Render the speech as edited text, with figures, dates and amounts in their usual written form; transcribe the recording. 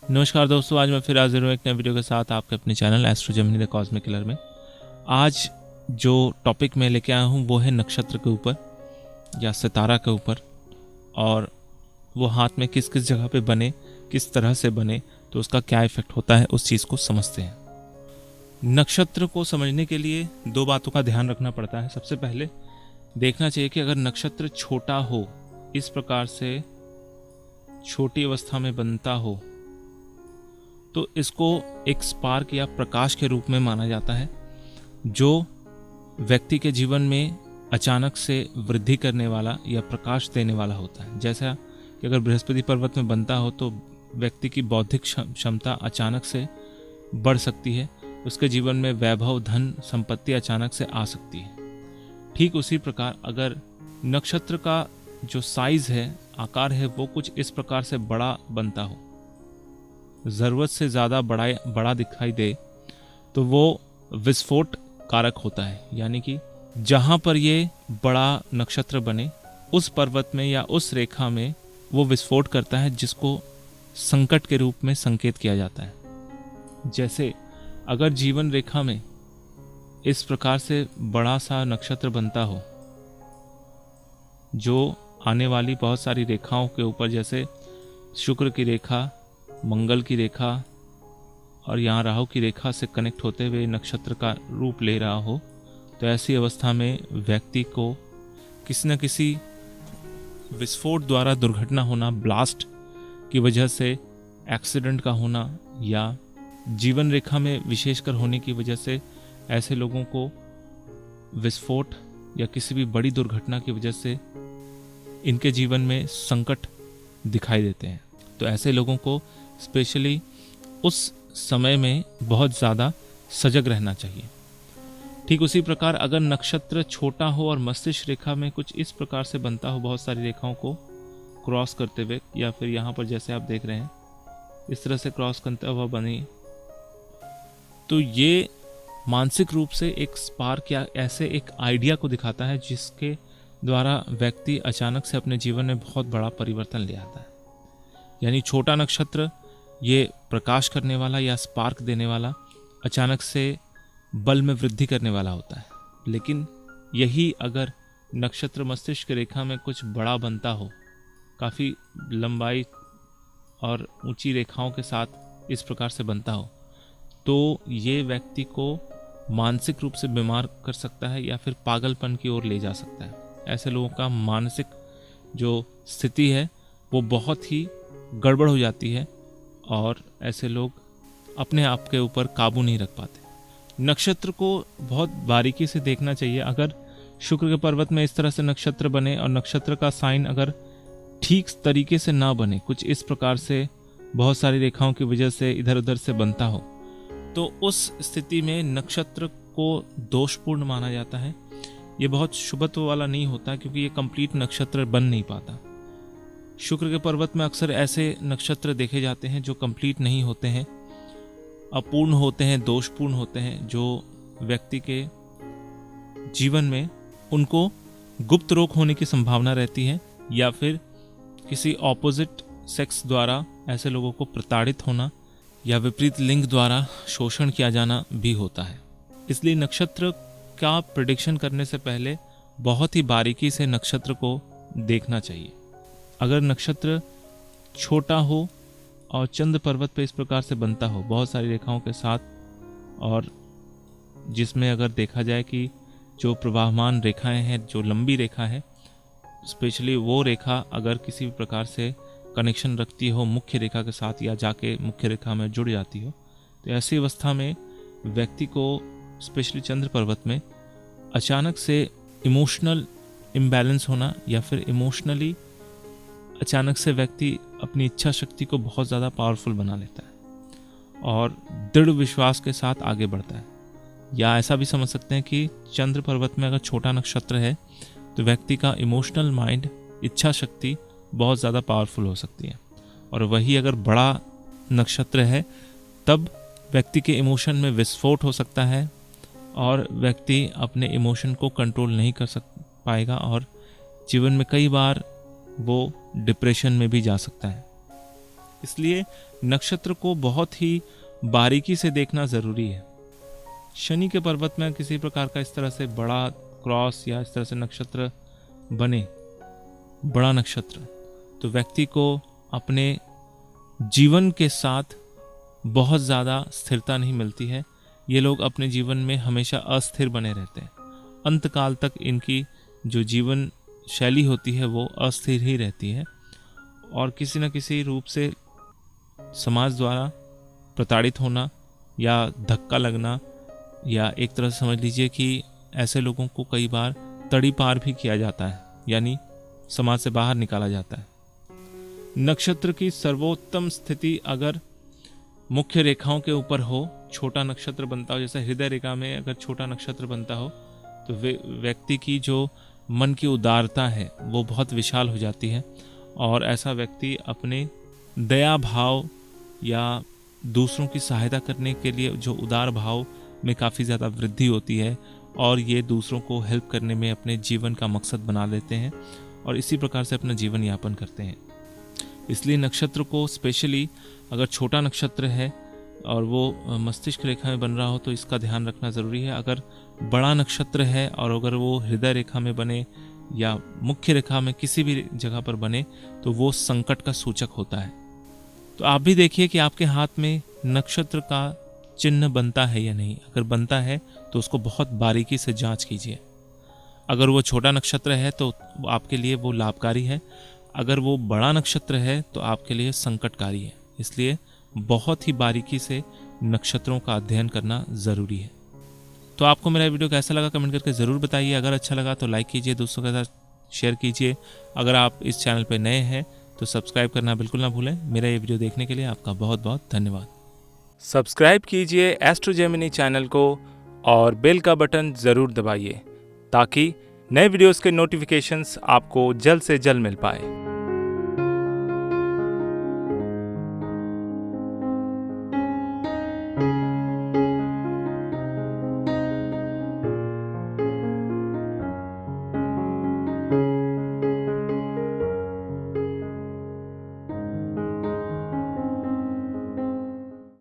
नमस्कार दोस्तों, आज मैं फिर हाजिर हूँ एक नए वीडियो के साथ आपके अपने channel astro Gemini the cosmic killer में। आज जो टॉपिक मैं लेके आया हूँ वो है नक्षत्र के ऊपर या सितारा के ऊपर, और वो हाथ में किस किस जगह पे बने, किस तरह से बने, तो उसका क्या इफेक्ट होता है उस चीज़ को समझते हैं। नक्षत्र को समझने के लिए दो बातों का ध्यान रखना पड़ता है। सबसे पहले देखना चाहिए कि अगर नक्षत्र छोटा हो, इस प्रकार से छोटी अवस्था में बनता हो, तो इसको एक स्पार्क या प्रकाश के रूप में माना जाता है, जो व्यक्ति के जीवन में अचानक से वृद्धि करने वाला या प्रकाश देने वाला होता है। जैसा कि अगर बृहस्पति पर्वत में बनता हो तो व्यक्ति की बौद्धिक क्षमता अचानक से बढ़ सकती है, उसके जीवन में वैभव, धन, संपत्ति अचानक से आ सकती है। ठीक उसी प्रकार अगर नक्षत्र का जो साइज है, आकार है, वो कुछ इस प्रकार से बड़ा बनता हो, ज़रूरत से ज़्यादा बड़ा दिखाई दे, तो वो विस्फोट कारक होता है। यानी कि जहाँ पर ये बड़ा नक्षत्र बने, उस पर्वत में या उस रेखा में वो विस्फोट करता है, जिसको संकट के रूप में संकेत किया जाता है। जैसे अगर जीवन रेखा में इस प्रकार से बड़ा सा नक्षत्र बनता हो, जो आने वाली बहुत सारी रेखाओं के ऊपर, जैसे शुक्र की रेखा, मंगल की रेखा और यहाँ राहु की रेखा से कनेक्ट होते हुए नक्षत्र का रूप ले रहा हो, तो ऐसी अवस्था में व्यक्ति को किसी न किसी विस्फोट द्वारा दुर्घटना होना, ब्लास्ट की वजह से एक्सीडेंट का होना, या जीवन रेखा में विशेषकर होने की वजह से ऐसे लोगों को विस्फोट या किसी भी बड़ी दुर्घटना की वजह से इनके जीवन में संकट दिखाई देते हैं। तो ऐसे लोगों को स्पेशली उस समय में बहुत ज़्यादा सजग रहना चाहिए। ठीक उसी प्रकार अगर नक्षत्र छोटा हो और मस्तिष्क रेखा में कुछ इस प्रकार से बनता हो, बहुत सारी रेखाओं को क्रॉस करते हुए, या फिर यहाँ पर जैसे आप देख रहे हैं इस तरह से क्रॉस करता हुआ बने, तो ये मानसिक रूप से एक स्पार्क या ऐसे एक आइडिया को दिखाता है, जिसके द्वारा व्यक्ति अचानक से अपने जीवन में बहुत बड़ा परिवर्तन ले आता है। यानी छोटा नक्षत्र ये प्रकाश करने वाला या स्पार्क देने वाला, अचानक से बल में वृद्धि करने वाला होता है। लेकिन यही अगर नक्षत्र मस्तिष्क रेखा में कुछ बड़ा बनता हो, काफ़ी लंबाई और ऊंची रेखाओं के साथ इस प्रकार से बनता हो, तो ये व्यक्ति को मानसिक रूप से बीमार कर सकता है या फिर पागलपन की ओर ले जा सकता है। ऐसे लोगों का मानसिक जो स्थिति है वो बहुत ही गड़बड़ हो जाती है, और ऐसे लोग अपने आप के ऊपर काबू नहीं रख पाते। नक्षत्र को बहुत बारीकी से देखना चाहिए। अगर शुक्र के पर्वत में इस तरह से नक्षत्र बने और नक्षत्र का साइन अगर ठीक तरीके से ना बने, कुछ इस प्रकार से बहुत सारी रेखाओं की वजह से इधर उधर से बनता हो, तो उस स्थिति में नक्षत्र को दोषपूर्ण माना जाता है। ये बहुत शुभत्व वाला नहीं होता, क्योंकि ये कंप्लीट नक्षत्र बन नहीं पाता। शुक्र के पर्वत में अक्सर ऐसे नक्षत्र देखे जाते हैं जो कंप्लीट नहीं होते हैं, अपूर्ण होते हैं, दोषपूर्ण होते हैं, जो व्यक्ति के जीवन में उनको गुप्त रोग होने की संभावना रहती है, या फिर किसी ऑपोजिट सेक्स द्वारा ऐसे लोगों को प्रताड़ित होना या विपरीत लिंग द्वारा शोषण किया जाना भी होता है। इसलिए नक्षत्र का प्रेडिक्शन करने से पहले बहुत ही बारीकी से नक्षत्र को देखना चाहिए। अगर नक्षत्र छोटा हो और चंद्र पर्वत पे इस प्रकार से बनता हो बहुत सारी रेखाओं के साथ, और जिसमें अगर देखा जाए कि जो प्रवाहमान रेखाएं हैं, जो लंबी रेखा है, स्पेशली वो रेखा अगर किसी भी प्रकार से कनेक्शन रखती हो मुख्य रेखा के साथ या जाके मुख्य रेखा में जुड़ जाती हो, तो ऐसी अवस्था में व्यक्ति को स्पेशली चंद्र पर्वत में अचानक से इमोशनल इम्बैलेंस होना, या फिर इमोशनली अचानक से व्यक्ति अपनी इच्छा शक्ति को बहुत ज़्यादा पावरफुल बना लेता है और दृढ़ विश्वास के साथ आगे बढ़ता है। या ऐसा भी समझ सकते हैं कि चंद्र पर्वत में अगर छोटा नक्षत्र है तो व्यक्ति का इमोशनल माइंड, इच्छा शक्ति बहुत ज़्यादा पावरफुल हो सकती है, और वही अगर बड़ा नक्षत्र है तब व्यक्ति के इमोशन में विस्फोट हो सकता है, और व्यक्ति अपने इमोशन को कंट्रोल नहीं कर पाएगा, और जीवन में कई बार वो डिप्रेशन में भी जा सकता है। इसलिए नक्षत्र को बहुत ही बारीकी से देखना ज़रूरी है। शनि के पर्वत में किसी प्रकार का इस तरह से बड़ा क्रॉस या इस तरह से नक्षत्र बने, बड़ा नक्षत्र, तो व्यक्ति को अपने जीवन के साथ बहुत ज़्यादा स्थिरता नहीं मिलती है। ये लोग अपने जीवन में हमेशा अस्थिर बने रहते हैं। अंतकाल तक इनकी जो जीवन शैली होती है वो अस्थिर ही रहती है और किसी न किसी रूप से समाज द्वारा प्रताड़ित होना या धक्का लगना, या एक तरह से समझ लीजिए कि ऐसे लोगों को कई बार तड़ी पार भी किया जाता है, यानी समाज से बाहर निकाला जाता है। नक्षत्र की सर्वोत्तम स्थिति अगर मुख्य रेखाओं के ऊपर हो, छोटा नक्षत्र बनता हो, जैसे हृदय रेखा में अगर छोटा नक्षत्र बनता हो तो व्यक्ति की जो मन की उदारता है वो बहुत विशाल हो जाती है और ऐसा व्यक्ति अपने दया भाव या दूसरों की सहायता करने के लिए जो उदार भाव में काफ़ी ज़्यादा वृद्धि होती है और ये दूसरों को हेल्प करने में अपने जीवन का मकसद बना लेते हैं और इसी प्रकार से अपना जीवन यापन करते हैं। इसलिए नक्षत्र को स्पेशली अगर छोटा नक्षत्र है और वो मस्तिष्क रेखा में बन रहा हो तो इसका ध्यान रखना ज़रूरी है। अगर बड़ा नक्षत्र है और अगर वो हृदय रेखा में बने या मुख्य रेखा में किसी भी जगह पर बने तो वो संकट का सूचक होता है। तो आप भी देखिए कि आपके हाथ में नक्षत्र का चिन्ह बनता है या नहीं। अगर बनता है तो उसको बहुत बारीकी से जांच कीजिए। अगर वो छोटा नक्षत्र है तो आपके लिए वो लाभकारी है, अगर वो बड़ा नक्षत्र है तो आपके लिए संकटकारी है। इसलिए बहुत ही बारीकी से नक्षत्रों का अध्ययन करना ज़रूरी है। तो आपको मेरा वीडियो कैसा लगा कमेंट करके ज़रूर बताइए। अगर अच्छा लगा तो लाइक कीजिए, दोस्तों के साथ शेयर कीजिए। अगर आप इस चैनल पर नए हैं तो सब्सक्राइब करना बिल्कुल ना भूलें। मेरा ये वीडियो देखने के लिए आपका बहुत बहुत धन्यवाद। सब्सक्राइब कीजिए एस्ट्रो जेमिनी चैनल को और बेल का बटन ज़रूर दबाइए ताकि नए वीडियोस के नोटिफिकेशंस आपको जल्द से जल्द मिल पाए।